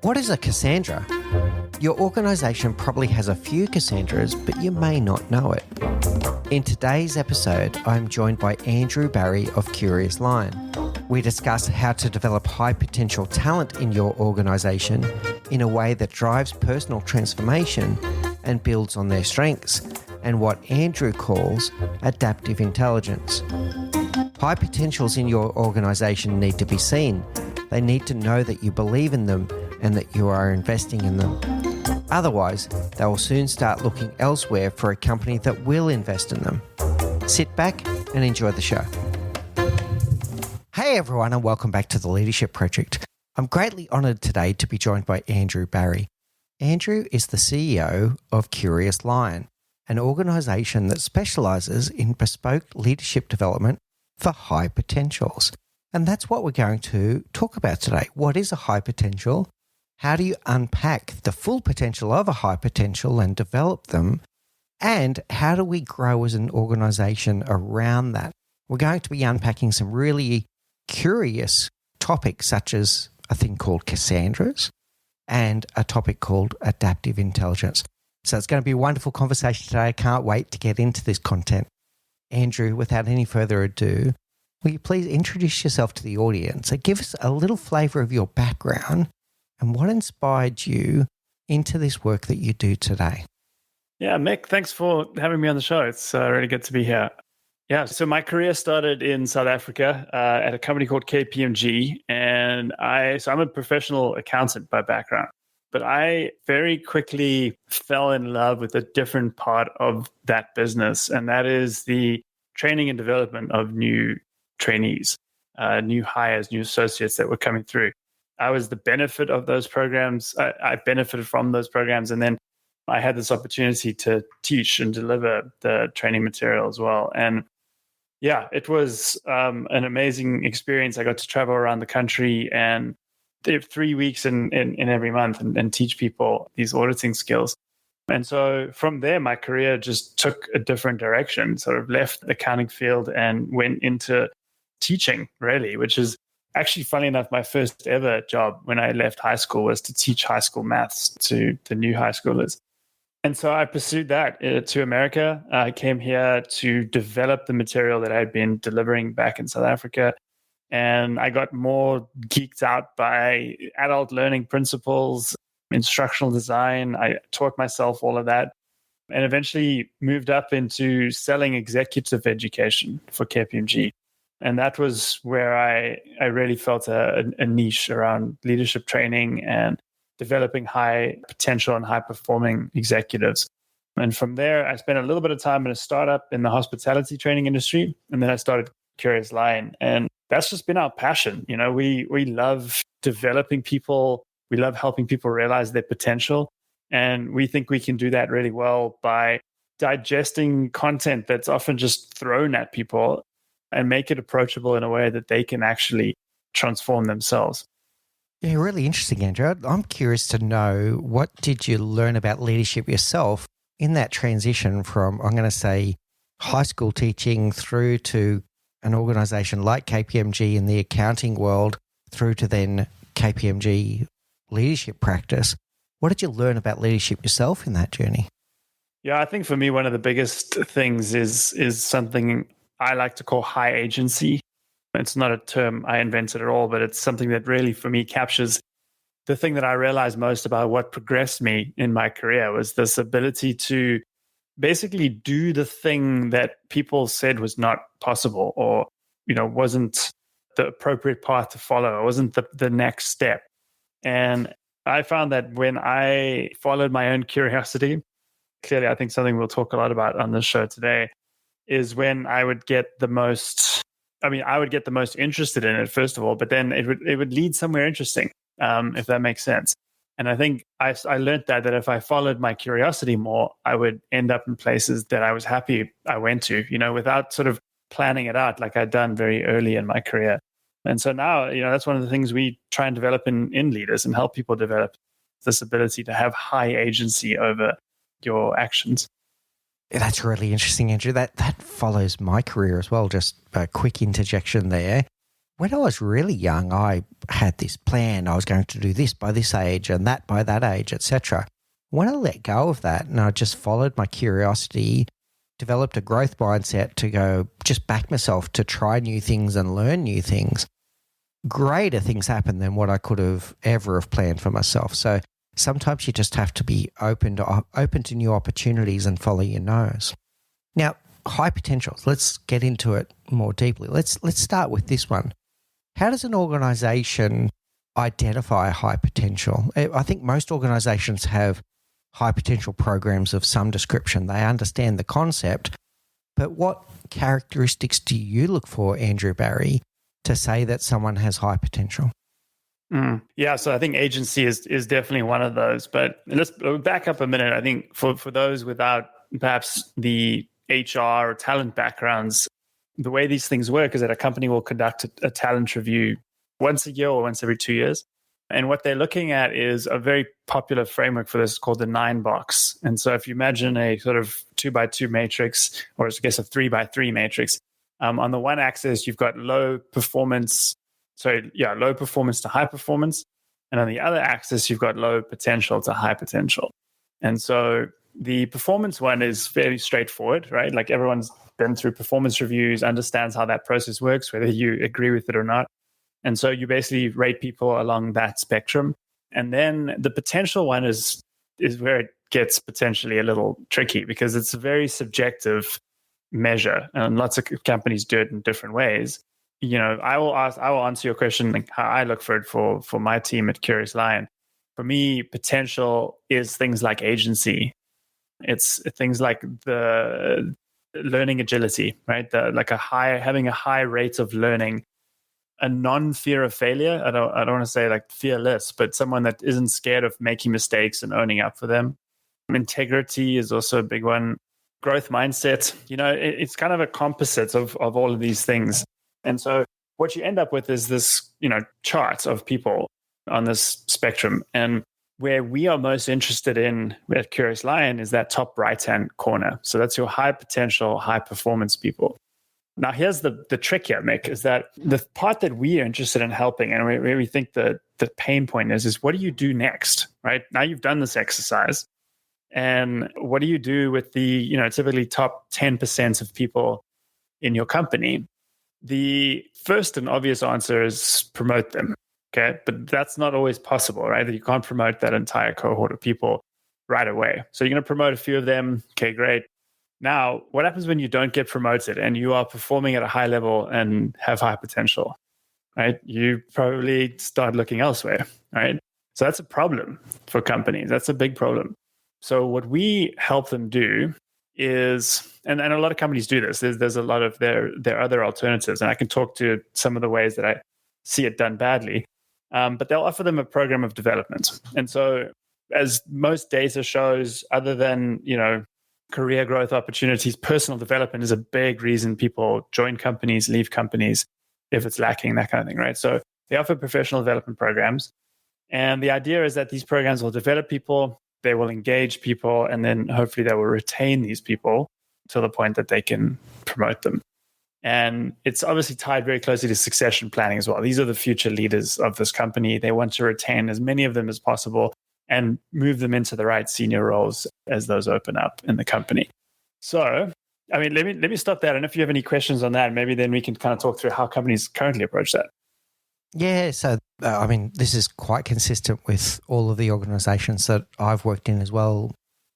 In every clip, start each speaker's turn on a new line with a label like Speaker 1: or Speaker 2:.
Speaker 1: What is a Cassandra? Your organisation probably has a few Cassandras, but you may not know it. In today's episode, I'm joined by Andrew Barry of Curious Lion. We discuss how to develop high potential talent in your organisation in a way that drives personal transformation and builds on their strengths, and what Andrew calls adaptive intelligence. High potentials in your organisation need to be seen. They need to know that you believe in them and that you are investing in them. Otherwise, they will soon start looking elsewhere for a company that will invest in them. Sit back and enjoy the show. Hey everyone, and welcome back to the Leadership Project. I'm greatly honoured today to be joined by Andrew Barry. Andrew is the CEO of Curious Lion, an organisation that specialises in bespoke leadership development for high potentials. And that's what we're going to talk about today. What is a high potential? How do you unpack the full potential of a high potential and develop them? And how do we grow as an organisation around that? We're going to be unpacking some really curious topics, such as a thing called Cassandras and a topic called adaptive intelligence. So it's going to be a wonderful conversation today. I can't wait to get into this content. Andrew, without any further ado, will you please introduce yourself to the audience and give us a little flavour of your background and what inspired you into this work that you do today?
Speaker 2: Yeah, Mick, thanks for having me on the show. It's really good to be here. Yeah, so my career started in South Africa at a company called KPMG, and I'm a professional accountant by background, but I very quickly fell in love with a different part of that business, and that is the training and development of new trainees, new hires, new associates that were coming through. I was the benefit of those programs. I benefited from those programs, and then I had this opportunity to teach and deliver the training material as well. And yeah, it was an amazing experience. I got to travel around the country and did 3 weeks in every month and teach people these auditing skills. And so from there, my career just took a different direction, sort of left the accounting field and went into teaching, really, which is actually, funny enough, my first ever job when I left high school was to teach high school maths to the new high schoolers. And so I pursued that to America. I came here to develop the material that I had been delivering back in South Africa. And I got more geeked out by adult learning principles, instructional design. I taught myself all of that and eventually moved up into selling executive education for KPMG. And that was where I really felt a niche around leadership training and developing high potential and high performing executives. And from there, I spent a little bit of time in a startup in the hospitality training industry. And then I started Curious Lion. And that's just been our passion. You know, we love developing people. We love helping people realize their potential. And we think we can do that really well by digesting content that's often just thrown at people and make it approachable in a way that they can actually transform themselves.
Speaker 1: Yeah, really interesting, Andrew. I'm curious to know, what did you learn about leadership yourself in that transition from, I'm going to say, high school teaching through to an organisation like KPMG in the accounting world, through to then KPMG leadership practice? What did you learn about leadership yourself in that journey?
Speaker 2: Yeah, I think for me, one of the biggest things is something I like to call high agency. It's not a term I invented at all, but it's something that really, for me, captures the thing that I realized most about what progressed me in my career was this ability to basically do the thing that people said was not possible or, wasn't the appropriate path to follow. It wasn't the next step. And I found that when I followed my own curiosity, clearly I think something we'll talk a lot about on this show today, is when I would get the most interested in it, first of all, but then it would lead somewhere interesting, if that makes sense. And I think I learned that if I followed my curiosity more, I would end up in places that I was happy I went to, without sort of planning it out like I'd done very early in my career. And so now, that's one of the things we try and develop in leaders and help people develop this ability to have high agency over your actions.
Speaker 1: That's really interesting, Andrew. That follows my career as well. Just a quick interjection there. When I was really young, I had this plan. I was going to do this by this age and that by that age, etc. When I let go of that and I just followed my curiosity, developed a growth mindset to go just back myself to try new things and learn new things, greater things happen than what I could have ever have planned for myself. So sometimes you just have to be open to new opportunities and follow your nose. Now, high potentials. Let's get into it more deeply. Let's start with this one. How does an organization identify high potential? I think most organizations have high potential programs of some description. They understand the concept, but what characteristics do you look for, Andrew Barry, to say that someone has high potential?
Speaker 2: Yeah, so I think agency is definitely one of those. But let's back up a minute. I think for those without perhaps the HR or talent backgrounds, the way these things work is that a company will conduct a talent review once a year or once every 2 years. And what they're looking at is a very popular framework for this called the 9-box. And so if you imagine a sort of 2x2 matrix, or I guess a 3x3 matrix, on the one axis, you've got low performance to high performance. And on the other axis, you've got low potential to high potential. And so the performance one is fairly straightforward, right? Like everyone's been through performance reviews, understands how that process works, whether you agree with it or not. And so you basically rate people along that spectrum. And then the potential one is where it gets potentially a little tricky because it's a very subjective measure. And lots of companies do it in different ways. I will answer your question like how I look for it for my team at Curious Lion. For me, potential is things like agency. It's things like the learning agility, right? Having a high rate of learning, a non-fear of failure. I don't want to say like fearless, but someone that isn't scared of making mistakes and owning up for them. Integrity is also a big one. Growth mindset. It's kind of a composite of all of these things. And so what you end up with is this, chart of people on this spectrum. And where we are most interested in at Curious Lion is that top right-hand corner. So that's your high potential, high performance people. Now, here's the trick here, Mick, is that the part that we are interested in helping and where we think the pain point is what do you do next, right? Now you've done this exercise. And what do you do with the, typically top 10% of people in your company? The first and obvious answer is promote them. Okay. But that's not always possible, right? You can't promote that entire cohort of people right away. So you're going to promote a few of them. Okay, great. Now, what happens when you don't get promoted and you are performing at a high level and have high potential, right? You probably start looking elsewhere, right? So that's a problem for companies. That's a big problem. So what we help them do is, and a lot of companies do this, there's a lot of their other alternatives. And I can talk to some of the ways that I see it done badly. But they'll offer them a program of development. And so as most data shows, other than, career growth opportunities, personal development is a big reason people join companies, leave companies if it's lacking, that kind of thing, right? So they offer professional development programs. And the idea is that these programs will develop people, they will engage people, and then hopefully they will retain these people to the point that they can promote them. And it's obviously tied very closely to succession planning as well. These are the future leaders of this company. They want to retain as many of them as possible and move them into the right senior roles as those open up in the company. So, let me stop there. And if you have any questions on that, maybe then we can kind of talk through how companies currently approach that.
Speaker 1: Yeah, so this is quite consistent with all of the organizations that I've worked in as well,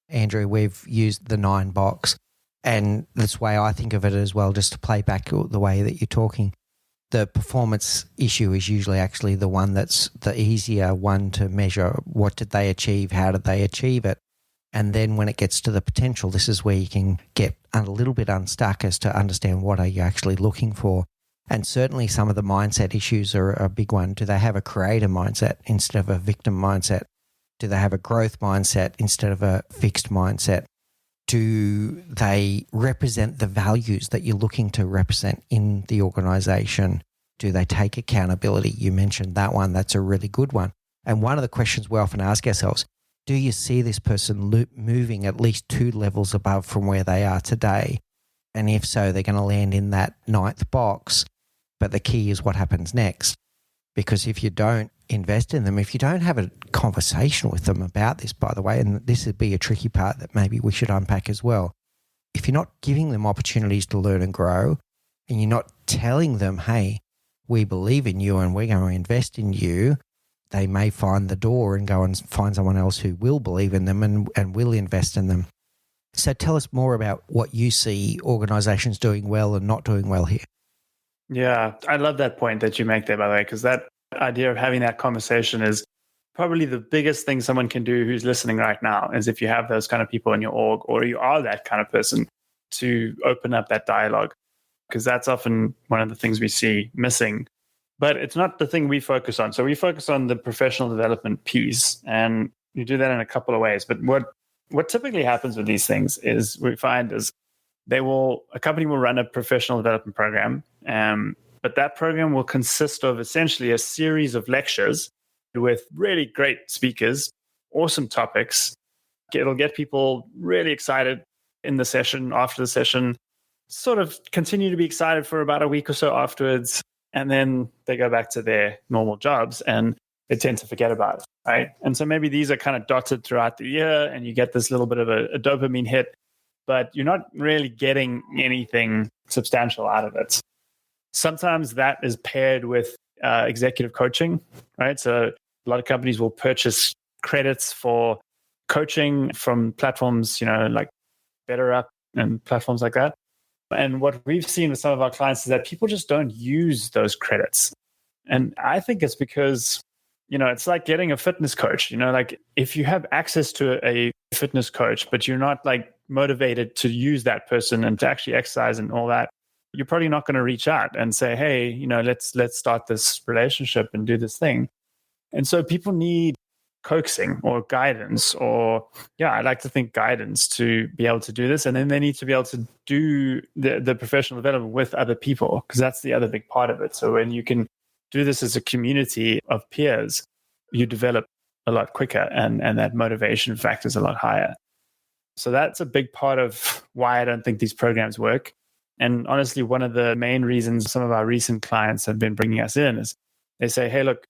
Speaker 1: Andrew. We've used the 9-box, and that's the way I think of it as well, just to play back the way that you're talking. The performance issue is usually actually the one that's the easier one to measure. What did they achieve? How did they achieve it? And then when it gets to the potential, this is where you can get a little bit unstuck as to understand what are you actually looking for. And certainly some of the mindset issues are a big one. Do they have a creator mindset instead of a victim mindset? Do they have a growth mindset instead of a fixed mindset? Do they represent the values that you're looking to represent in the organization? Do they take accountability? You mentioned that one. That's a really good one. And one of the questions we often ask ourselves, do you see this person moving at least 2 levels above from where they are today? And if so, they're going to land in that 9th box. But the key is what happens next. Because if you don't invest in them, if you don't have a conversation with them about this, by the way, and this would be a tricky part that maybe we should unpack as well. If you're not giving them opportunities to learn and grow, and you're not telling them, hey, we believe in you and we're going to invest in you, they may find the door and go and find someone else who will believe in them and will invest in them. So tell us more about what you see organizations doing well and not doing well here.
Speaker 2: Yeah, I love that point that you make there, by the way, because that idea of having that conversation is probably the biggest thing someone can do who's listening right now, is if you have those kind of people in your org, or you are that kind of person, to open up that dialogue, because that's often one of the things we see missing. But it's not the thing we focus on. So we focus on the professional development piece, and you do that in a couple of ways. But what typically happens with these things is we find is a company will run a professional development program, but that program will consist of essentially a series of lectures with really great speakers, awesome topics. It'll get people really excited in the session, after the session, sort of continue to be excited for about a week or so afterwards, and then they go back to their normal jobs and they tend to forget about it, right? And so maybe these are kind of dotted throughout the year and you get this little bit of a dopamine hit, but you're not really getting anything substantial out of it. Sometimes that is paired with executive coaching, right? So a lot of companies will purchase credits for coaching from platforms, like BetterUp and platforms like that. And what we've seen with some of our clients is that people just don't use those credits. And I think it's because, it's like getting a fitness coach. Like if you have access to a fitness coach, but you're not like motivated to use that person and to actually exercise and all that, you're probably not going to reach out and say, hey, let's start this relationship and do this thing. And so people need coaxing or guidance, or I like to think guidance, to be able to do this. And then they need to be able to do the professional development with other people, because that's the other big part of it. So when you can do this as a community of peers, you develop a lot quicker, and that motivation factor is a lot higher. So that's a big part of why I don't think these programs work. And honestly, one of the main reasons some of our recent clients have been bringing us in is they say, hey, look,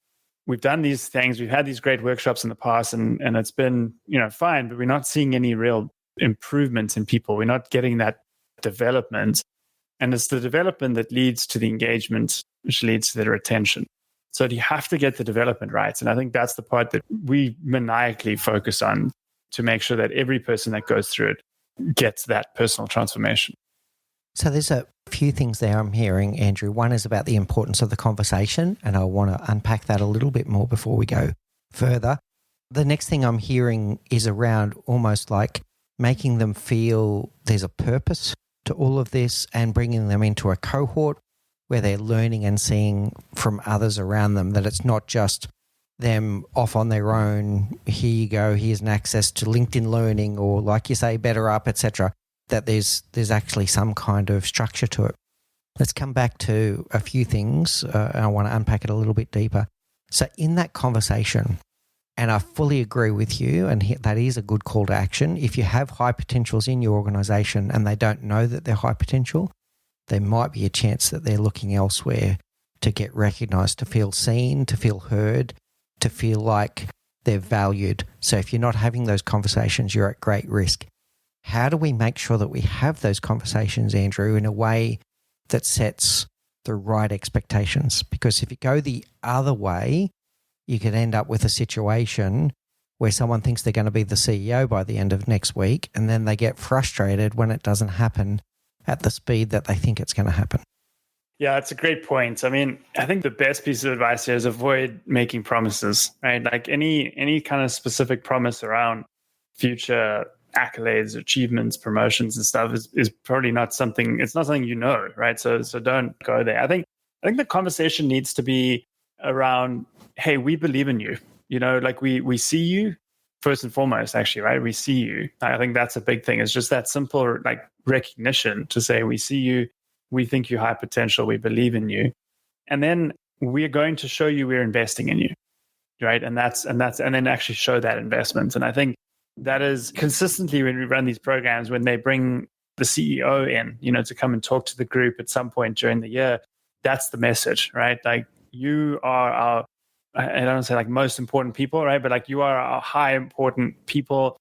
Speaker 2: we've done these things, we've had these great workshops in the past, and it's been, fine, but we're not seeing any real improvements in people. We're not getting that development. And it's the development that leads to the engagement, which leads to the retention. So you have to get the development right. And I think that's the part that we maniacally focus on, to make sure that every person that goes through it gets that personal transformation.
Speaker 1: So there's a few things there I'm hearing, Andrew. One is about the importance of the conversation, and I want to unpack that a little bit more before we go further. The next thing I'm hearing is around almost like making them feel there's a purpose to all of this, and bringing them into a cohort where they're learning and seeing from others around them that it's not just them off on their own. Here you go, here's an access to LinkedIn Learning, or like you say, BetterUp, etc. That there's actually some kind of structure to it. Let's come back to a few things, and I want to unpack it a little bit deeper. So in that conversation, and I fully agree with you, and that is a good call to action. If you have high potentials in your organization and they don't know that they're high potential, there might be a chance that they're looking elsewhere to get recognized, to feel seen, to feel heard, to feel like they're valued. So if you're not having those conversations, you're at great risk. How do we make sure that we have those conversations, Andrew, in a way that sets the right expectations? Because if you go the other way, you could end up with a situation where someone thinks they're going to be the CEO by the end of next week, and then they get frustrated when it doesn't happen at the speed that they think it's going to happen.
Speaker 2: Yeah, that's a great point. I mean, I think the best piece of advice here is avoid making promises, right? Like any kind of specific promise around future accolades, achievements, promotions and stuff is probably not something, it's not something right? So don't go there. I think the conversation needs to be around, hey, we believe in you. Like we see you first and foremost, actually, right? We see you. I think that's a big thing. It's just that simple like recognition to say, we see you, we think you're high potential, we believe in you. And then we're going to show you we're investing in you, right? And then actually show that investment. And I think that is consistently when we run these programs, when they bring the CEO in, to come and talk to the group at some point during the year, that's the message, right? Like you are our, I don't say like most important people, right? But like you are our high important people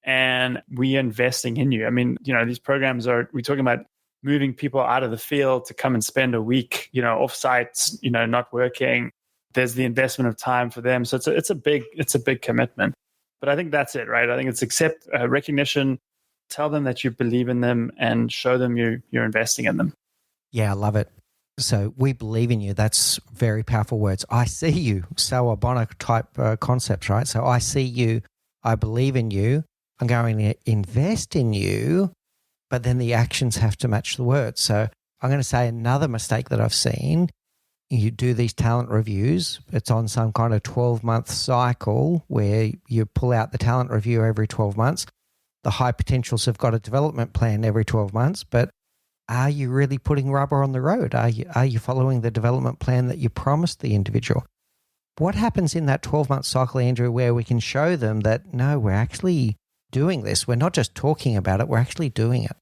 Speaker 2: and we are investing in you. I mean, these programs we're talking about moving people out of the field to come and spend a week, off sites, not working. There's the investment of time for them. So it's a big commitment. But I think that's it, right? I think it's accept recognition, tell them that you believe in them and show them you're investing in them.
Speaker 1: Yeah, I love it. So we believe in you. That's very powerful words. I see you. Sawabona type concepts, right? So I see you. I believe in you. I'm going to invest in you, but then the actions have to match the words. So I'm going to say another mistake that I've seen. You do these talent reviews. It's on some kind of 12-month cycle where you pull out the talent review every 12 months. The high potentials have got a development plan every 12 months, but are you really putting rubber on the road? Are you following the development plan that you promised the individual? What happens in that 12-month cycle, Andrew, where we can show them that, no, we're actually doing this. We're not just talking about it, we're actually doing it.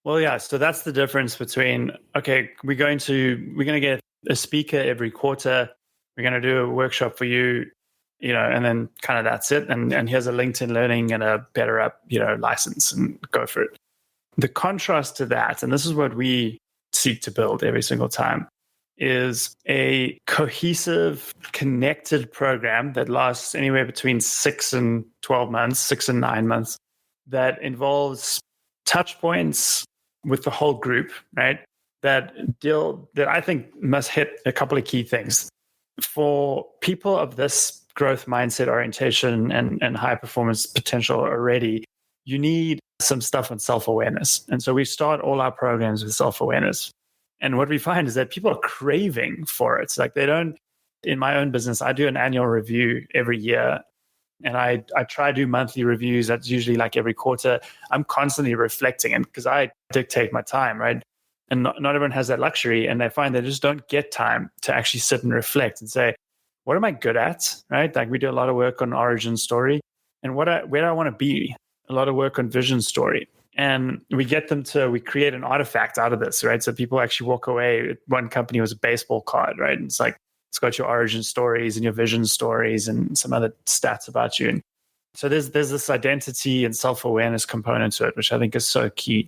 Speaker 2: Well, yeah. So that's the difference between, okay, we're going to get a speaker every quarter. We're going to do a workshop for you, and then kind of that's it. And here's a LinkedIn Learning and a BetterUp, license and go for it. The contrast to that, and this is what we seek to build every single time, is a cohesive, connected program that lasts anywhere between 6 and 12 months, 6 and 9 months, that involves touch points with the whole group, right? That I think must hit a couple of key things. For people of this growth mindset orientation and high performance potential already, you need some stuff on self-awareness. And so we start all our programs with self-awareness. And what we find is that people are craving for it. Like in my own business, I do an annual review every year. And I try to do monthly reviews. That's usually like every quarter. I'm constantly reflecting, and because I dictate my time, right? And not everyone has that luxury. And they find they just don't get time to actually sit and reflect and say, what am I good at, right? Like we do a lot of work on origin story and where do I want to be? A lot of work on vision story. And we create an artifact out of this, right? So people actually walk away. One company was a baseball card, right? And it's like, it's got your origin stories and your vision stories and some other stats about you. And so there's this identity and self-awareness component to it, which I think is so key.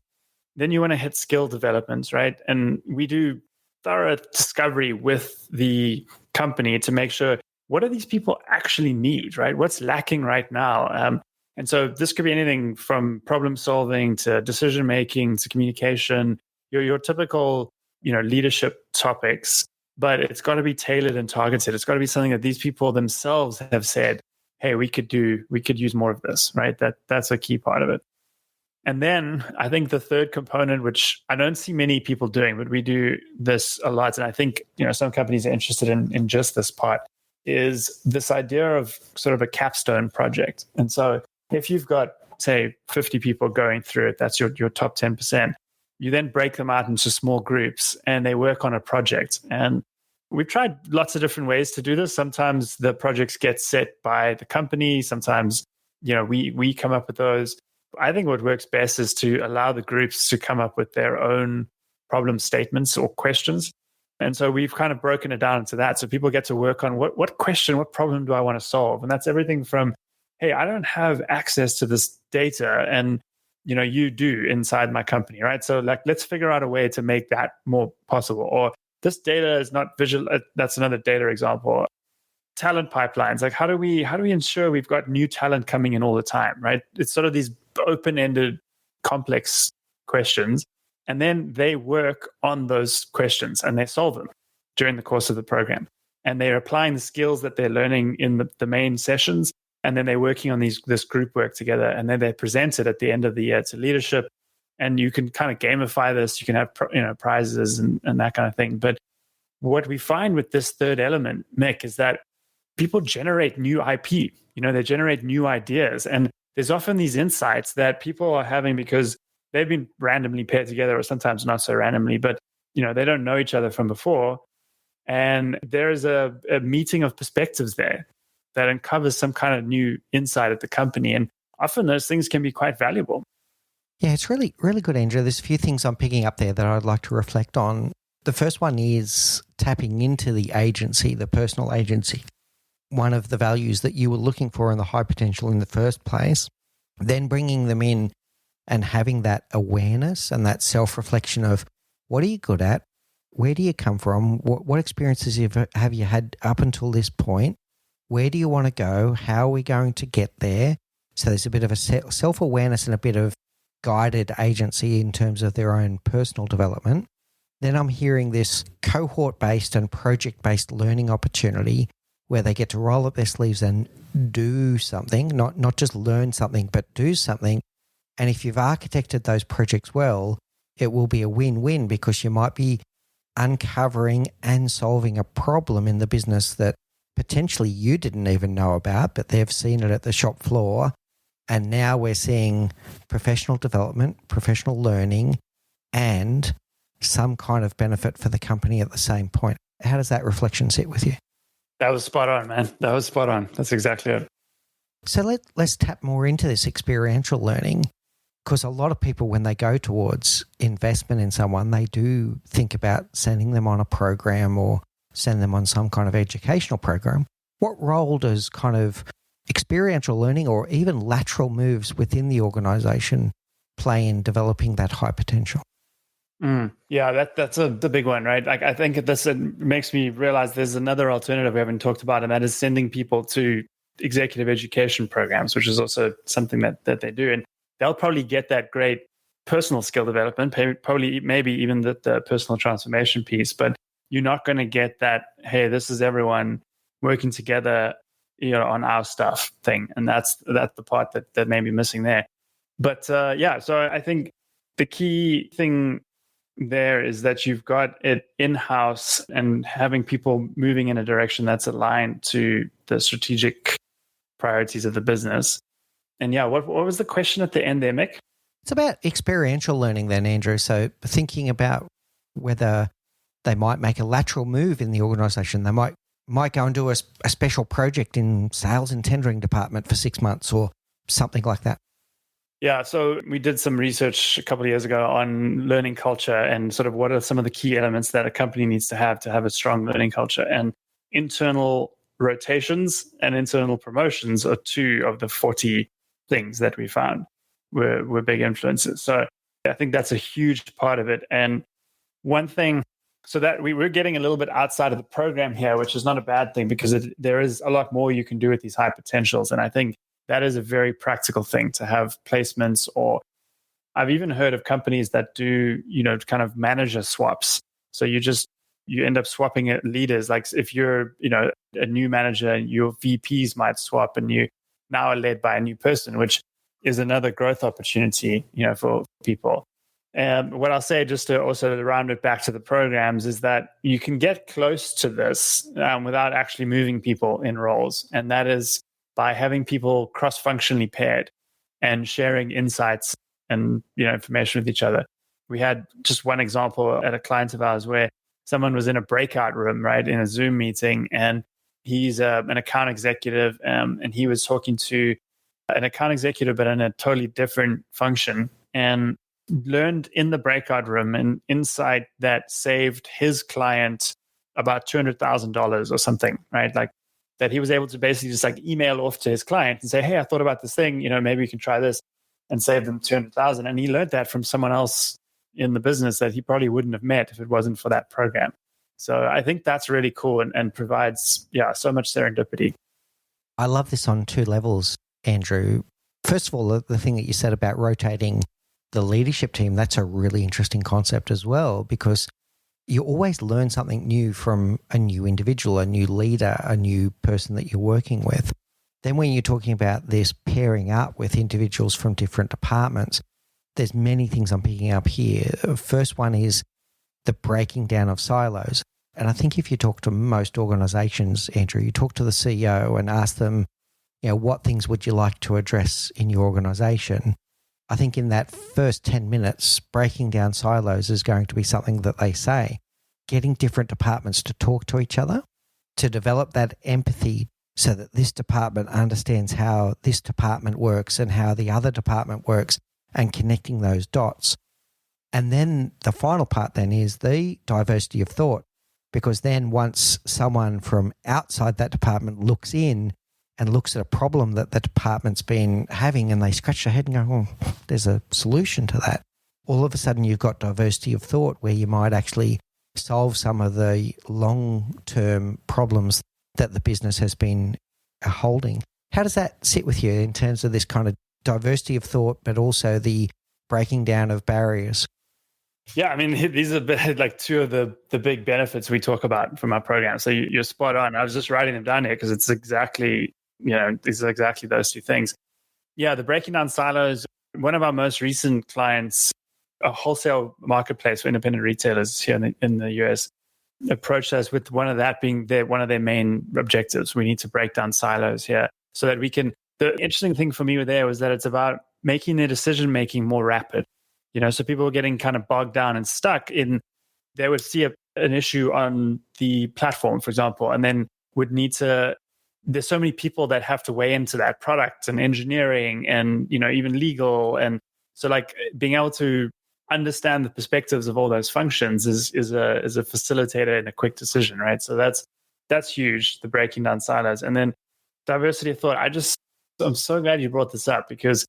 Speaker 2: Then you want to hit skill development, right? And we do thorough discovery with the company to make sure, what do these people actually need, right? What's lacking right now? And so this could be anything from problem solving to decision making to communication, your typical, leadership topics. But it's got to be tailored and targeted. It's got to be something that these people themselves have said, hey, we could use more of this, right? That's a key part of it. And then I think the third component, which I don't see many people doing, but we do this a lot, and I think some companies are interested in just this part, is this idea of sort of a capstone project. And so if you've got, say, 50 people going through it, that's your top 10%. You then break them out into small groups and they work on a project. And we've tried lots of different ways to do this. Sometimes the projects get set by the company. Sometimes, we come up with those. I think what works best is to allow the groups to come up with their own problem statements or questions. And so we've kind of broken it down into that. So people get to work on what question, what problem do I want to solve? And that's everything from, hey, I don't have access to this data and you do inside my company, right? So like, let's figure out a way to make that more possible. Or this data is not visual. That's another data example. Talent pipelines. Like how do we ensure we've got new talent coming in all the time, right? It's sort of these open-ended, complex questions. And then they work on those questions and they solve them during the course of the program. And they're applying the skills that they're learning in the main sessions. And then they're working on this group work together. And then they present it at the end of the year to leadership. And you can kind of gamify this. You can have prizes and that kind of thing. But what we find with this third element, Mick, is that people generate new IP. They generate new ideas. And there's often these insights that people are having because they've been randomly paired together, or sometimes not so randomly, but they don't know each other from before. And there's a meeting of perspectives there that uncovers some kind of new insight at the company. And often those things can be quite valuable.
Speaker 1: Yeah, it's really, really good, Andrew. There's a few things I'm picking up there that I'd like to reflect on. The first one is tapping into the agency, the personal agency. One of the values that you were looking for in the high potential in the first place, then bringing them in and having that awareness and that self-reflection of what are you good at? Where do you come from? What experiences have you had up until this point? Where do you want to go? How are we going to get there? So there's a bit of a self-awareness and a bit of guided agency in terms of their own personal development. Then I'm hearing this cohort-based and project-based learning opportunity where they get to roll up their sleeves and do something, not just learn something, but do something. And if you've architected those projects well, it will be a win-win because you might be uncovering and solving a problem in the business that potentially you didn't even know about, but they've seen it at the shop floor. And now we're seeing professional development, professional learning, and some kind of benefit for the company at the same point. How does that reflection sit with you?
Speaker 2: That was spot on, man. That was spot on. That's exactly it.
Speaker 1: So let's tap more into this experiential learning, because a lot of people, when they go towards investment in someone, they do think about sending them on a program or send them on some kind of educational program. What role does kind of experiential learning or even lateral moves within the organization play in developing that high potential?
Speaker 2: Yeah, that's the big one, right? Like, I think this makes me realize there's another alternative we haven't talked about, and that is sending people to executive education programs, which is also something that they do. And they'll probably get that great personal skill development, probably maybe even the personal transformation piece, but you're not going to get that, hey, this is everyone working together, on our stuff thing. And that's the part that may be missing there. But so I think the key thing there is that you've got it in-house and having people moving in a direction that's aligned to the strategic priorities of the business. And what was the question at the end there, Mick?
Speaker 1: It's about experiential learning then, Andrew. So thinking about whether they might make a lateral move in the organization. They might go and do a special project in sales and tendering department for 6 months or something like that.
Speaker 2: Yeah, so we did some research a couple of years ago on learning culture and sort of what are some of the key elements that a company needs to have a strong learning culture. And internal rotations and internal promotions are 2 of the 40 things that we found were big influences. So I think that's a huge part of it. And one thing, so that we're getting a little bit outside of the program here, which is not a bad thing because there is a lot more you can do with these high potentials. And I think that is a very practical thing to have placements, or I've even heard of companies that do, kind of manager swaps. So you end up swapping leaders. Like if you're, a new manager, your VPs might swap and you now are led by a new person, which is another growth opportunity, for people. And what I'll say, just to also round it back to the programs, is that you can get close to this without actually moving people in roles. And that is by having people cross-functionally paired and sharing insights and information with each other. We had just one example at a client of ours where someone was in a breakout room, right, in a Zoom meeting, and he's an account executive, and he was talking to an account executive, but in a totally different function, and learned in the breakout room an insight that saved his client about $200,000 or something, right? Like that he was able to basically just like email off to his client and say, hey, I thought about this thing, maybe you can try this, and save them $200,000. And he learned that from someone else in the business that he probably wouldn't have met if it wasn't for that program. So I think that's really cool and provides, so much serendipity.
Speaker 1: I love this on 2 levels, Andrew. First of all, the thing that you said about rotating the leadership team, that's a really interesting concept as well, because you always learn something new from a new individual, a new leader, a new person that you're working with. Then when you're talking about this pairing up with individuals from different departments, there's many things I'm picking up here. First one is the breaking down of silos. And I think if you talk to most organizations, Andrew, you talk to the CEO and ask them, what things would you like to address in your organization? I think in that first 10 minutes, breaking down silos is going to be something that they say. Getting different departments to talk to each other, to develop that empathy so that this department understands how this department works and how the other department works, and connecting those dots. And then the final part then is the diversity of thought, because then once someone from outside that department looks in and looks at a problem that the department's been having and they scratch their head and go, oh, there's a solution to that. All of a sudden you've got diversity of thought where you might actually solve some of the long-term problems that the business has been holding. How does that sit with you in terms of this kind of diversity of thought, but also the breaking down of barriers?
Speaker 2: Yeah, I mean, these are like two of the big benefits we talk about from our program. So you're spot on. I was just writing them down here because it's exactly, these are exactly those two things. Yeah, the breaking down silos. One of our most recent clients, a wholesale marketplace for independent retailers here in the US, approached us with one of that being one of their main objectives. We need to break down silos here so that we can. The interesting thing for me there was that it's about making their decision making more rapid. So people were getting kind of bogged down and stuck in. They would see an issue on the platform, for example, and then would need to. There's so many people that have to weigh into that, product and engineering and even legal, and so like being able to understand the perspectives of all those functions is a facilitator in a quick decision, right? So that's huge, the breaking down silos. And then diversity of thought. I'm so glad you brought this up, because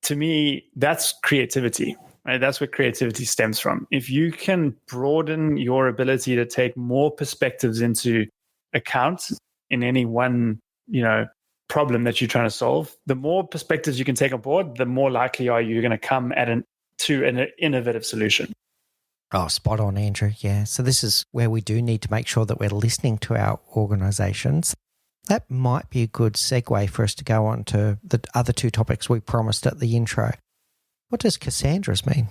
Speaker 2: to me, that's creativity, right? That's where creativity stems from. If you can broaden your ability to take more perspectives into account in any one, problem that you're trying to solve, the more perspectives you can take on board, the more likely are you going to come to an innovative solution.
Speaker 1: Oh, spot on, Andrew. Yeah. So this is where we do need to make sure that we're listening to our organizations. That might be a good segue for us to go on to the other two topics we promised at the intro. What does Cassandra's mean?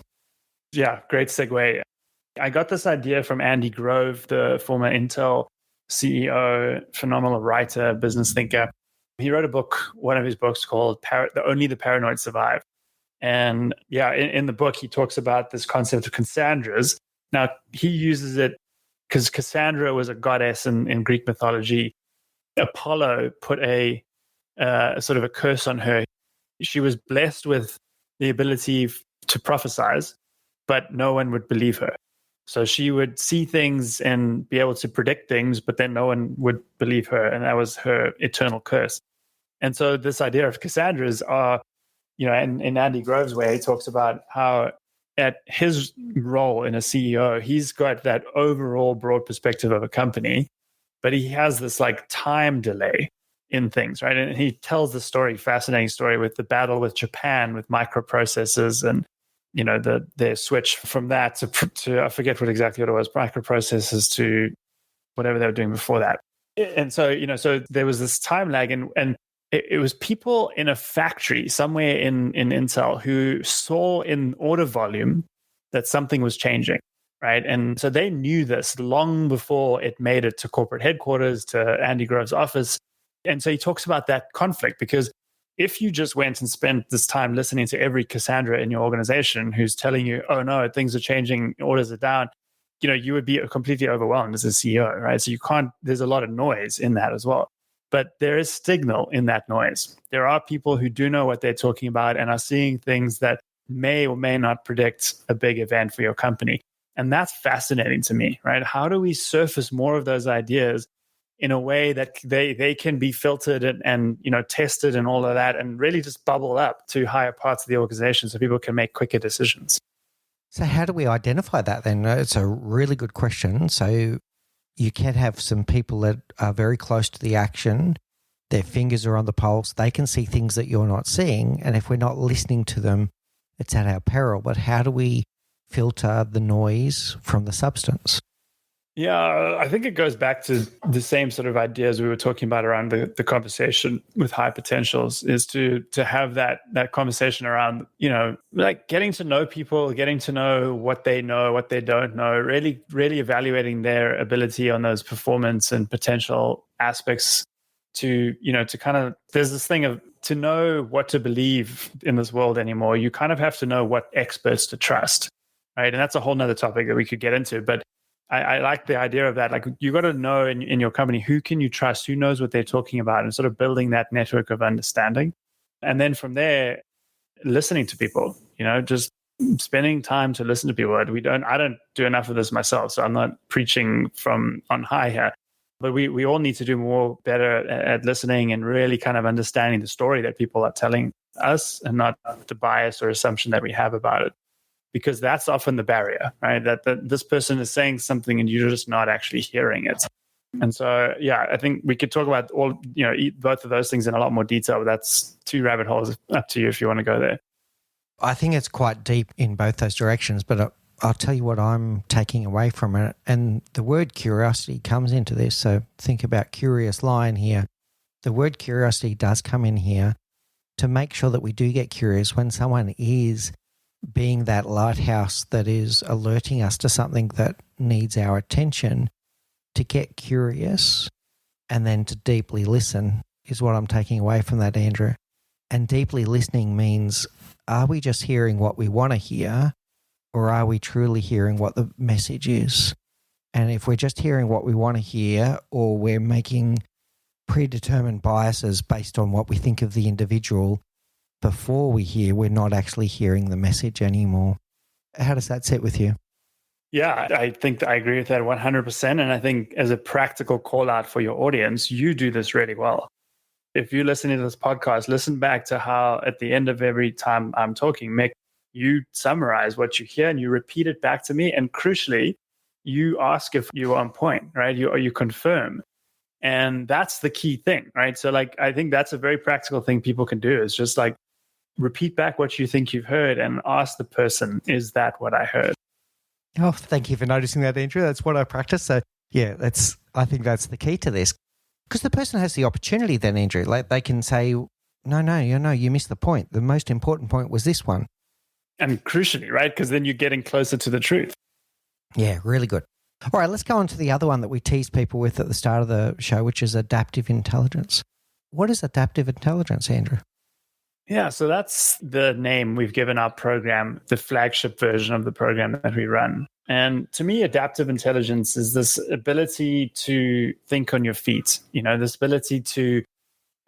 Speaker 2: Yeah, great segue. I got this idea from Andy Grove, the former Intel CEO, phenomenal writer, business thinker. He wrote a book, one of his books called Only the Paranoid Survive. And yeah, in the book, he talks about this concept of Cassandras. Now, he uses it because Cassandra was a goddess in Greek mythology. Apollo put a sort of a curse on her. She was blessed with the ability to prophesize, but no one would believe her. So she would see things and be able to predict things, but then no one would believe her. And that was her eternal curse. And so this idea of Cassandras are, in Andy Grove's way, he talks about how at his role in a CEO, he's got that overall broad perspective of a company, but he has this like time delay in things, right? And he tells the story, fascinating story with the battle with Japan with microprocessors and, their switch from that to I forget exactly what it was, microprocessors to whatever they were doing before that. And so, so there was this time lag and it was people in a factory somewhere in Intel who saw in order volume that something was changing, right? And so they knew this long before it made it to corporate headquarters, to Andy Grove's office. And so he talks about that conflict, because if you just went and spent this time listening to every Cassandra in your organization who's telling you, oh no, things are changing, orders are down, you would be completely overwhelmed as a CEO, right? So there's a lot of noise in that as well. But there is signal in that noise. There are people who do know what they're talking about and are seeing things that may or may not predict a big event for your company. And that's fascinating to me, right? How do we surface more of those ideas in a way that they can be filtered and tested and all of that, and really just bubble up to higher parts of the organization so people can make quicker decisions?
Speaker 1: So how do we identify that then? It's a really good question. So you can have some people that are very close to the action. Their fingers are on the pulse. They can see things that you're not seeing. And if we're not listening to them, it's at our peril. But how do we filter the noise from the substance?
Speaker 2: Yeah, I think it goes back to the same sort of ideas we were talking about around the conversation with high potentials, is to have that conversation around, like getting to know people, getting to know, what they don't know, really evaluating their ability on those performance and potential aspects to kind of, there's this thing of, to know what to believe in this world anymore, you kind of have to know what experts to trust, right? And that's a whole nother topic that we could get into, but I like the idea of that. Like, you got to know in your company, who can you trust, who knows what they're talking about, and sort of building that network of understanding. And then from there, listening to people, just spending time to listen to people. I don't do enough of this myself, so I'm not preaching from on high here. But we all need to do better at listening and really kind of understanding the story that people are telling us, and not the bias or assumption that we have about it. Because that's often the barrier, right? That this person is saying something and you're just not actually hearing it. And so, yeah, I think we could talk about both of those things in a lot more detail, but that's 2 rabbit holes. Up to you if you want to go there.
Speaker 1: I think it's quite deep in both those directions, but I'll tell you what I'm taking away from it. And the word curiosity comes into this. So think about Curious Lion here. The word curiosity does come in here to make sure that we do get curious when someone is being that lighthouse that is alerting us to something that needs our attention, to get curious and then to deeply listen is what I'm taking away from that, Andrew. And deeply listening means, are we just hearing what we want to hear, or are we truly hearing what the message is? And if we're just hearing what we want to hear, or we're making predetermined biases based on what we think of the individual before we hear, we're not actually hearing the message anymore. How does that sit with you?
Speaker 2: Yeah, I think I agree with that 100%. And I think as a practical call out for your audience, you do this really well. If you're listening to this podcast, listen back to how at the end of every time I'm talking, Mick, you summarize what you hear and you repeat it back to me. And crucially, you ask if you're on point, right? You confirm. And that's the key thing, right? So I think that's a very practical thing people can do, is just repeat back what you think you've heard and ask the person, is that what I heard?
Speaker 1: Oh, thank you for noticing that, Andrew. That's what I practice. So yeah, I think that's the key to this. Because the person has the opportunity then, Andrew, they can say, no, you missed the point. The most important point was this one.
Speaker 2: And crucially, right? Because then you're getting closer to the truth.
Speaker 1: Yeah, really good. All right, let's go on to the other one that we tease people with at the start of the show, which is adaptive intelligence. What is adaptive intelligence, Andrew?
Speaker 2: Yeah, so that's the name we've given our program, the flagship version of the program that we run. And to me, adaptive intelligence is this ability to think on your feet, this ability to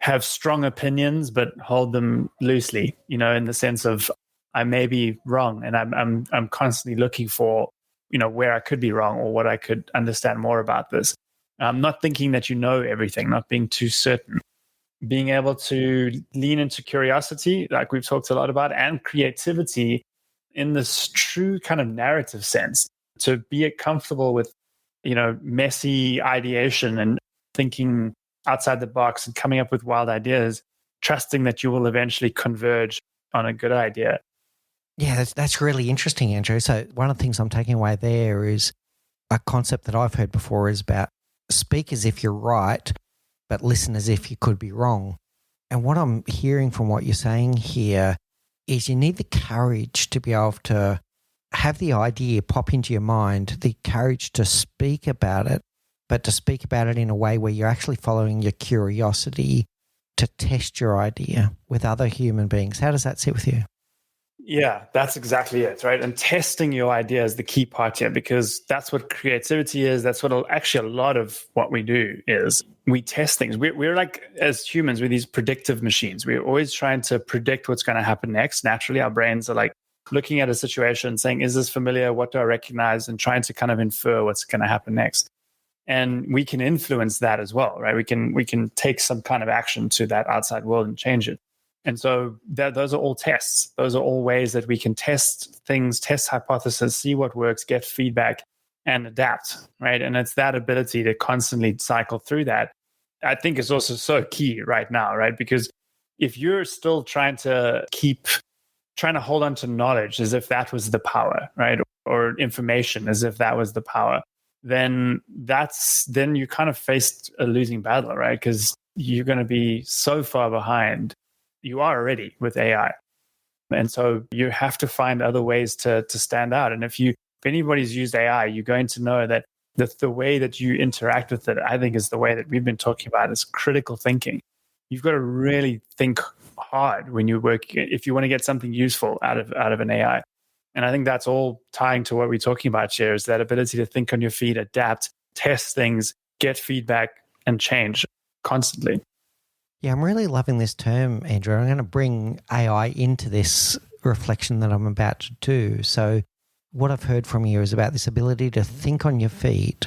Speaker 2: have strong opinions, but hold them loosely, in the sense of I may be wrong and I'm constantly looking for, where I could be wrong or what I could understand more about this. Not thinking that you know everything, not being too certain. Being able to lean into curiosity, like we've talked a lot about, and creativity in this true kind of narrative sense, to be comfortable with, messy ideation and thinking outside the box and coming up with wild ideas, trusting that you will eventually converge on a good idea.
Speaker 1: Yeah, that's really interesting, Andrew. So one of the things I'm taking away there is a concept that I've heard before is about speak as if you're right, but listen as if you could be wrong. And what I'm hearing from what you're saying here is you need the courage to be able to have the idea pop into your mind, the courage to speak about it, but to speak about it in a way where you're actually following your curiosity to test your idea with other human beings. How does that sit with you?
Speaker 2: Yeah, that's exactly it, right? And testing your idea is the key part here, because that's what creativity is. That's what actually a lot of what we do is. We test things. We're as humans, we're these predictive machines. We're always trying to predict what's going to happen next. Naturally, our brains are looking at a situation saying, is this familiar? What do I recognize? And trying to kind of infer what's going to happen next. And we can influence that as well, right? We can take some kind of action to that outside world and change it. And so those are all tests. Those are all ways that we can test things, test hypotheses, see what works, get feedback, and adapt, right? And it's that ability to constantly cycle through that, I think, is also so key right now, right? Because if you're still trying to hold on to knowledge as if that was the power, right? Or information as if that was the power, then you kind of faced a losing battle, right? Because you're going to be so far behind. You are already with AI. And so you have to find other ways to stand out. And if anybody's used AI, you're going to know that the way that you interact with it, I think, is the way that we've been talking about, is critical thinking. You've got to really think hard when you work, if you want to get something useful out of an AI. And I think that's all tying to what we're talking about here, is that ability to think on your feet, adapt, test things, get feedback, and change constantly.
Speaker 1: Yeah, I'm really loving this term, Andrew. I'm going to bring AI into this reflection that I'm about to do. So what I've heard from you is about this ability to think on your feet,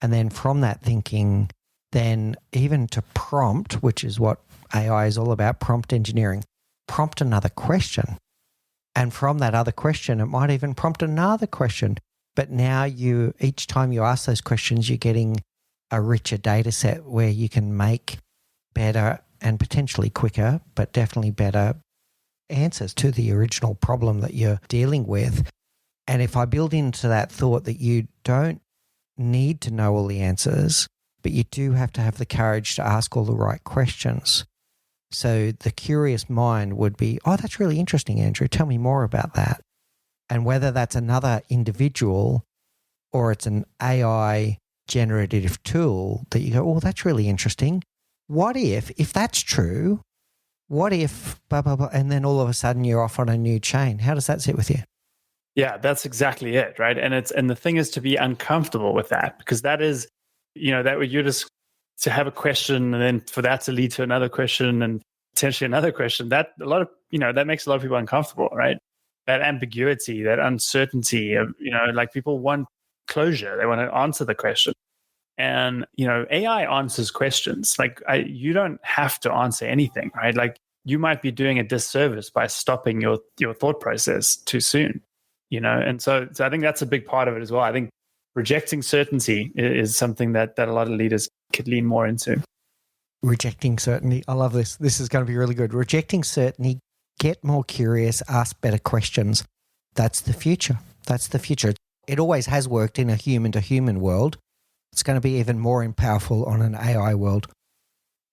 Speaker 1: and then from that thinking, then even to prompt, which is what AI is all about, prompt engineering, prompt another question. And from that other question, it might even prompt another question. But now each time you ask those questions, you're getting a richer data set where you can make better and potentially quicker, but definitely better answers to the original problem that you're dealing with. And if I build into that thought that you don't need to know all the answers, but you do have to have the courage to ask all the right questions. So the curious mind would be, oh, that's really interesting, Andrew. Tell me more about that. And whether that's another individual or it's an AI generative tool that you go, oh, that's really interesting. What if that's true, what if, blah, blah, blah, and then all of a sudden you're off on a new chain? How does that sit with you?
Speaker 2: Yeah, that's exactly it, right? And the thing is to be uncomfortable with that, because that is, that you're just to have a question and then for that to lead to another question and potentially another question, that makes a lot of people uncomfortable, right? That ambiguity, that uncertainty of, like people want closure. They want to answer the question. And, AI answers questions. Like you don't have to answer anything, right? Like you might be doing a disservice by stopping your thought process too soon, And so I think that's a big part of it as well. I think rejecting certainty is something that a lot of leaders could lean more into.
Speaker 1: Rejecting certainty. I love this. This is going to be really good. Rejecting certainty, get more curious, ask better questions. That's the future. That's the future. It always has worked in a human-to-human world. It's going to be even more powerful on an AI world.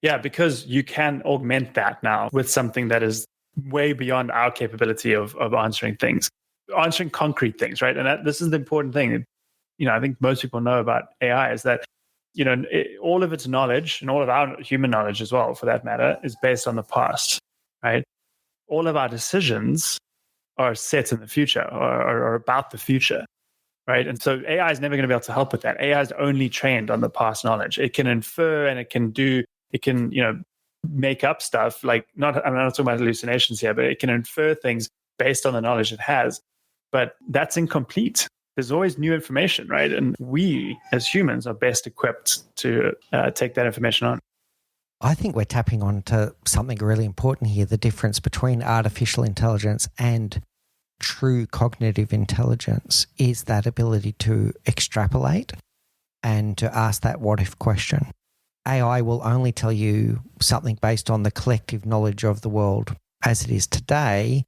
Speaker 2: Yeah, because you can augment that now with something that is way beyond our capability of answering concrete things, right? And this is the important thing. I think most people know about AI is that, all of its knowledge and all of our human knowledge as well, for that matter, is based on the past, right? All of our decisions are set in the future or about the future, right? And so AI is never going to be able to help with that. AI is only trained on the past knowledge. It can infer and it can make up stuff like I'm not talking about hallucinations here, but it can infer things based on the knowledge it has. But that's incomplete. There's always new information, right? And we as humans are best equipped to take that information on.
Speaker 1: I think we're tapping onto something really important here, the difference between artificial intelligence and true cognitive intelligence is that ability to extrapolate and to ask that what if question. AI will only tell you something based on the collective knowledge of the world as it is today,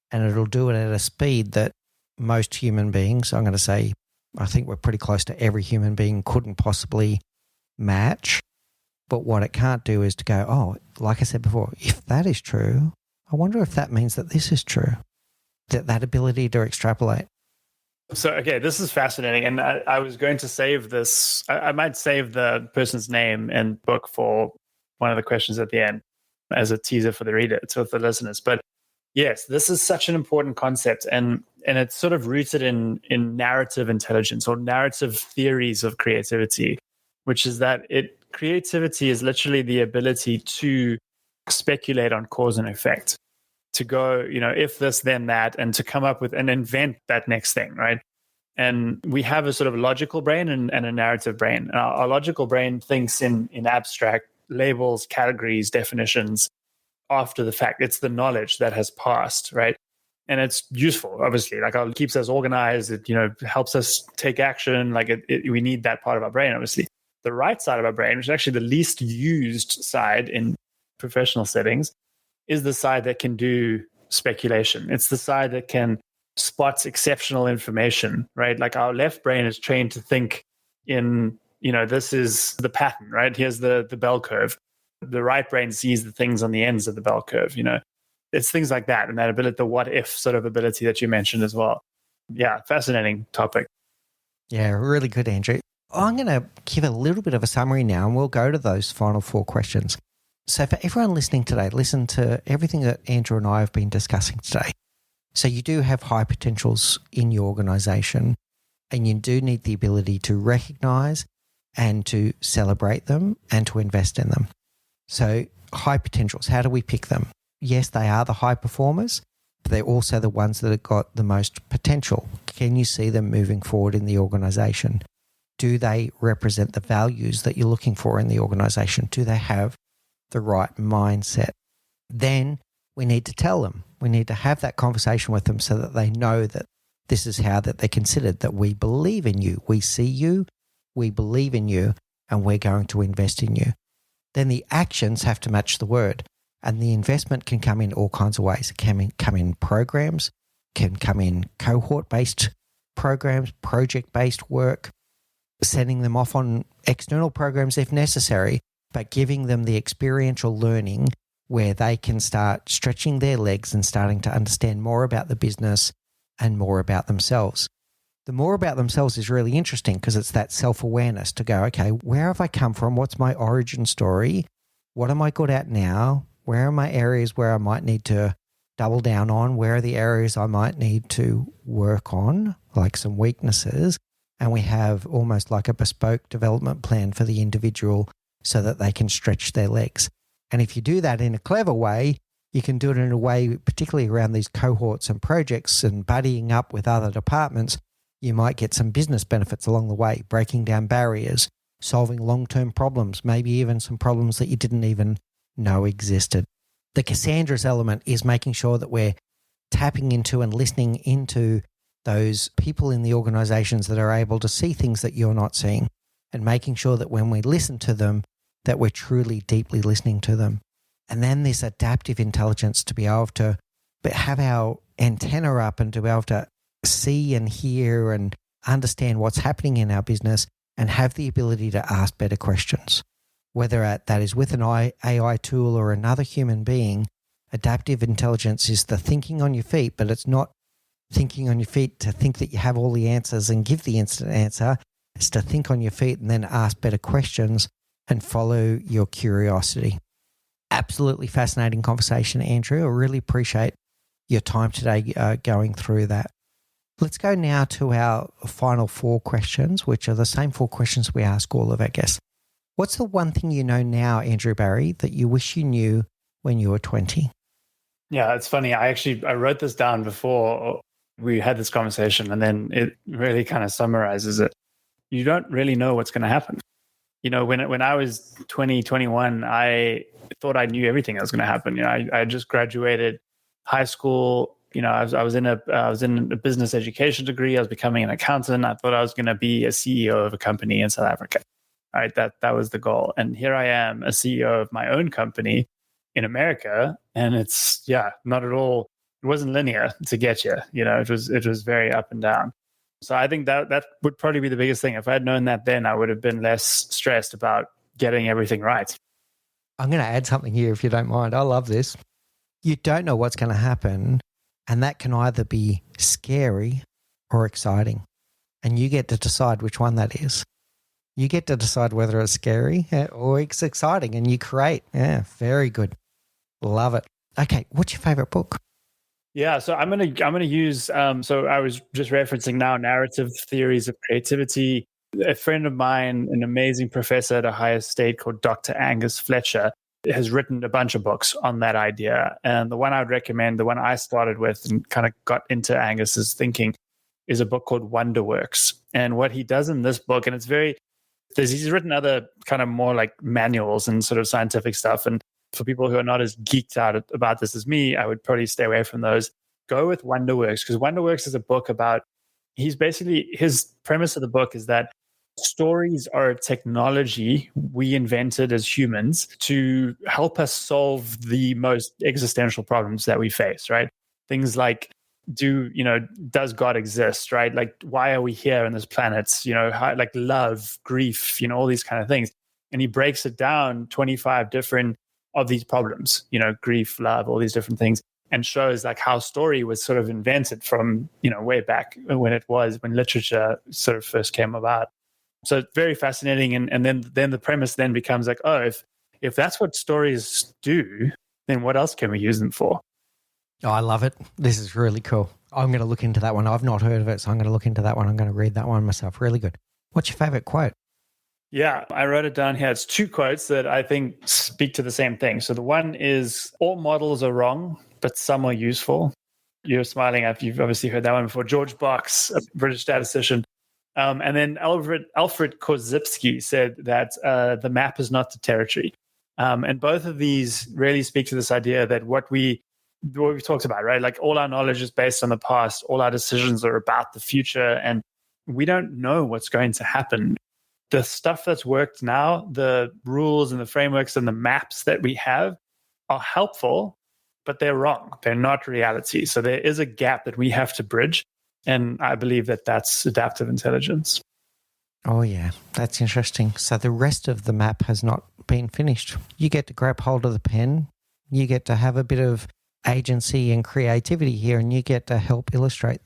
Speaker 1: and it'll do it at a speed that most human beings, I'm going to say, I think we're pretty close to every human being, couldn't possibly match. But what it can't do is to go, oh, like I said before, if that is true, I wonder if that means that this is true. That ability to extrapolate.
Speaker 2: So, okay, this is fascinating. And I was going to save this. I might save the person's name and book for one of the questions at the end as a teaser for the reader, for the listeners. But yes, this is such an important concept. And it's sort of rooted in narrative intelligence or narrative theories of creativity, which is that creativity is literally the ability to speculate on cause and effect, to go, if this, then that, and to come up with and invent that next thing, right? And we have a sort of logical brain and a narrative brain. Our logical brain thinks in abstract labels, categories, definitions after the fact. It's the knowledge that has passed, right? And it's useful, obviously. Like it keeps us organized. It helps us take action. Like we need that part of our brain, obviously. The right side of our brain, which is actually the least used side in professional settings, is the side that can do speculation. It's the side that can spot exceptional information, right? Like our left brain is trained to think in, this is the pattern, right? Here's the bell curve. The right brain sees the things on the ends of the bell curve, It's things like that, and that ability, the what if sort of ability that you mentioned as well. Yeah, fascinating topic.
Speaker 1: Yeah, really good, Andrew. I'm going to give a little bit of a summary now, and we'll go to those final 4 questions. So for everyone listening today, listen to everything that Andrew and I have been discussing today. So you do have high potentials in your organization, and you do need the ability to recognize and to celebrate them and to invest in them. So high potentials, how do we pick them? Yes, they are the high performers. they're also the ones that have got the most potential. Can you see them moving forward in the organization? Do they represent the values that you're looking for in the organization? Do they have the right mindset? Then we need to tell them. We need to have that conversation with them so that they know that this is how that they're considered, that we believe in you. We see you, we believe in you, and we're going to invest in you. Then the actions have to match the word. And the investment can come in all kinds of ways. It can come in programs, can come in cohort-based programs, project-based work, sending them off on external programs if necessary, but giving them the experiential learning where they can start stretching their legs and starting to understand more about the business and more about themselves. The more about themselves is really interesting because it's that self-awareness to go, okay, where have I come from? What's my origin story? What am I good at now? Where are my areas where I might need to double down on? Where are the areas I might need to work on, like some weaknesses? And we have almost like a bespoke development plan for the individual so that they can stretch their legs. And if you do that in a clever way, you can do it in a way, particularly around these cohorts and projects and buddying up with other departments, you might get some business benefits along the way, breaking down barriers, solving long-term problems, maybe even some problems that you didn't even know existed. The Cassandra's element is making sure that we're tapping into and listening into those people in the organizations that are able to see things that you're not seeing, and making sure that when we listen to them, that we're truly deeply listening to them. And then this adaptive intelligence to be able to have our antenna up and to be able to see and hear and understand what's happening in our business and have the ability to ask better questions. Whether that is with an AI tool or another human being, adaptive intelligence is the thinking on your feet, but it's not thinking on your feet to think that you have all the answers and give the instant answer. It's to think on your feet and then ask better questions and follow your curiosity. Absolutely fascinating conversation, Andrew. I really appreciate your time today going through that. Let's go now to our final 4 questions, which are the same 4 questions we ask all of our guests. What's the one thing you know now, Andrew Barry, that you wish you knew when you were 20?
Speaker 2: Yeah, it's funny. I wrote this down before we had this conversation, and then it really kind of summarizes it. You don't really know what's going to happen. You know, when I was 20, 21, I thought I knew everything that was going to happen. You know, I just graduated high school. You know, I was in a business education degree. I was becoming an accountant. I thought I was going to be a CEO of a company in South Africa. All right, that was the goal. And here I am, a CEO of my own company in America, and it's not at all. It wasn't linear to get you. You know, it was very up and down. So I think that would probably be the biggest thing. If I had known that then, I would have been less stressed about getting everything right.
Speaker 1: I'm going to add something here if you don't mind. I love this. You don't know what's going to happen, and that can either be scary or exciting. And you get to decide which one that is. You get to decide whether it's scary or it's exciting, and you create. Yeah, very good. Love it. Okay, what's your favorite book?
Speaker 2: Yeah, so I'm gonna use. So I was just referencing now narrative theories of creativity. A friend of mine, an amazing professor at Ohio State called Dr. Angus Fletcher, has written a bunch of books on that idea. And the one I would recommend, the one I started with and kind of got into Angus's thinking, is a book called Wonderworks. And what he does in this book, and he's written other kind of more like manuals and sort of scientific stuff. And for people who are not as geeked out about this as me, I would probably stay away from those. Go with Wonderworks, because Wonderworks is a book about, his premise of the book is that stories are a technology we invented as humans to help us solve the most existential problems that we face, right? Things like, does God exist, right? Like, why are we here on this planet? You know, like love, grief, all these kind of things. And he breaks it down 25 different of these problems, grief, love, all these different things, and shows like how story was sort of invented from, way back when literature sort of first came about. So it's very fascinating. And then the premise then becomes like, oh, if that's what stories do, then what else can we use them for?
Speaker 1: Oh, I love it. This is really cool. I'm going to look into that one. I've not heard of it, so I'm going to look into that one. I'm going to read that one myself. Really good. What's your favorite quote?
Speaker 2: Yeah, I wrote it down here. It's 2 quotes that I think speak to the same thing. So the one is, all models are wrong, but some are useful. you're smiling at. You've obviously heard that one before. George Box, a British statistician. And then Alfred Korzybski said that the map is not the territory. And both of these really speak to this idea that what we talked about, right? Like all our knowledge is based on the past. All our decisions are about the future. And we don't know what's going to happen. The stuff that's worked now, the rules and the frameworks and the maps that we have are helpful, but they're wrong. They're not reality. So there is a gap that we have to bridge. And I believe that that's adaptive intelligence.
Speaker 1: Oh, yeah. That's interesting. So the rest of the map has not been finished. You get to grab hold of the pen. You get to have a bit of agency and creativity here, and you get to help illustrate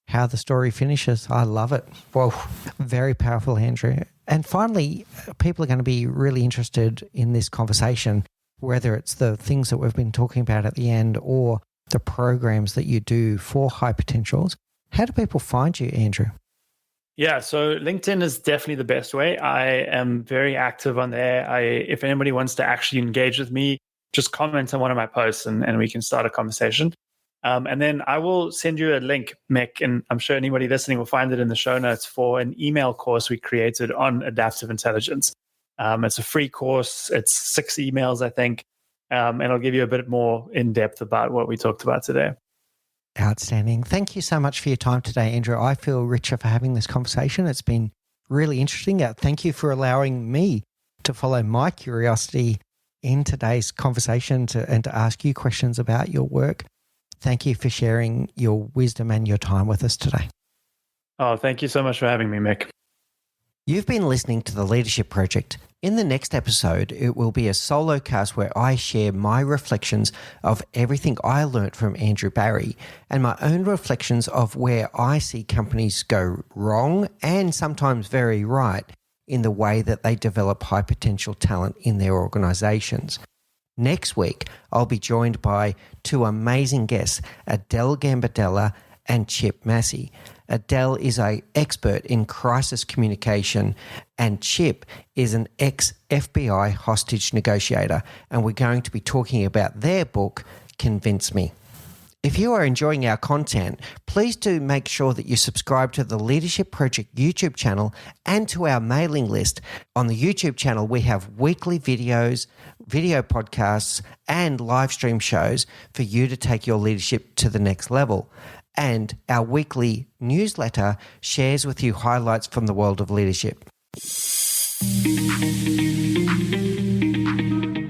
Speaker 1: how the story finishes. I love it. Whoa. Very powerful, Andrew. And finally, people are going to be really interested in this conversation, whether it's the things that we've been talking about at the end or the programs that you do for high potentials. How do people find you, Andrew?
Speaker 2: Yeah, so LinkedIn is definitely the best way. I am very active on there. If anybody wants to actually engage with me, just comment on one of my posts and we can start a conversation. And then I will send you a link, Mick, and I'm sure anybody listening will find it in the show notes for an email course we created on adaptive intelligence. It's a free course. It's 6 emails, I think, and I'll give you a bit more in depth about what we talked about today.
Speaker 1: Outstanding. Thank you so much for your time today, Andrew. I feel richer for having this conversation. It's been really interesting. Thank you for allowing me to follow my curiosity in today's conversation and to ask you questions about your work. Thank you for sharing your wisdom and your time with us today.
Speaker 2: Oh, thank you so much for having me, Mick.
Speaker 1: You've been listening to The Leadership Project. In the next episode, it will be a solo cast where I share my reflections of everything I learnt from Andrew Barry and my own reflections of where I see companies go wrong and sometimes very right in the way that they develop high potential talent in their organizations. Next week, I'll be joined by 2 amazing guests, Adele Gambardella and Chip Massey. Adele is an expert in crisis communication and Chip is an ex-FBI hostage negotiator, and we're going to be talking about their book, Convince Me. If you are enjoying our content, please do make sure that you subscribe to the Leadership Project YouTube channel and to our mailing list. On the YouTube channel, we have weekly videos, video podcasts, and live stream shows for you to take your leadership to the next level. And our weekly newsletter shares with you highlights from the world of leadership.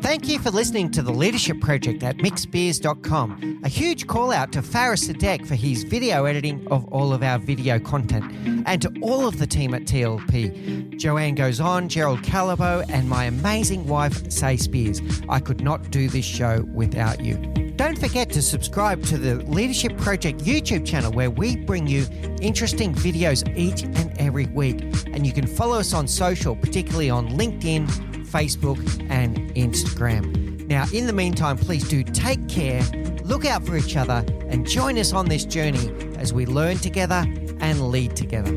Speaker 1: Thank you for listening to The Leadership Project at mickspears.com. A huge call out to Faris Sadek for his video editing of all of our video content, and to all of the team at TLP. Joanne Goes On, Gerald Calabo, and my amazing wife, Say Spears. I could not do this show without you. Don't forget to subscribe to the Leadership Project YouTube channel, where we bring you interesting videos each and every week. And you can follow us on social, particularly on LinkedIn, Facebook, and Instagram. Now, in the meantime, please do take care, look out for each other, and join us on this journey as we learn together and lead together.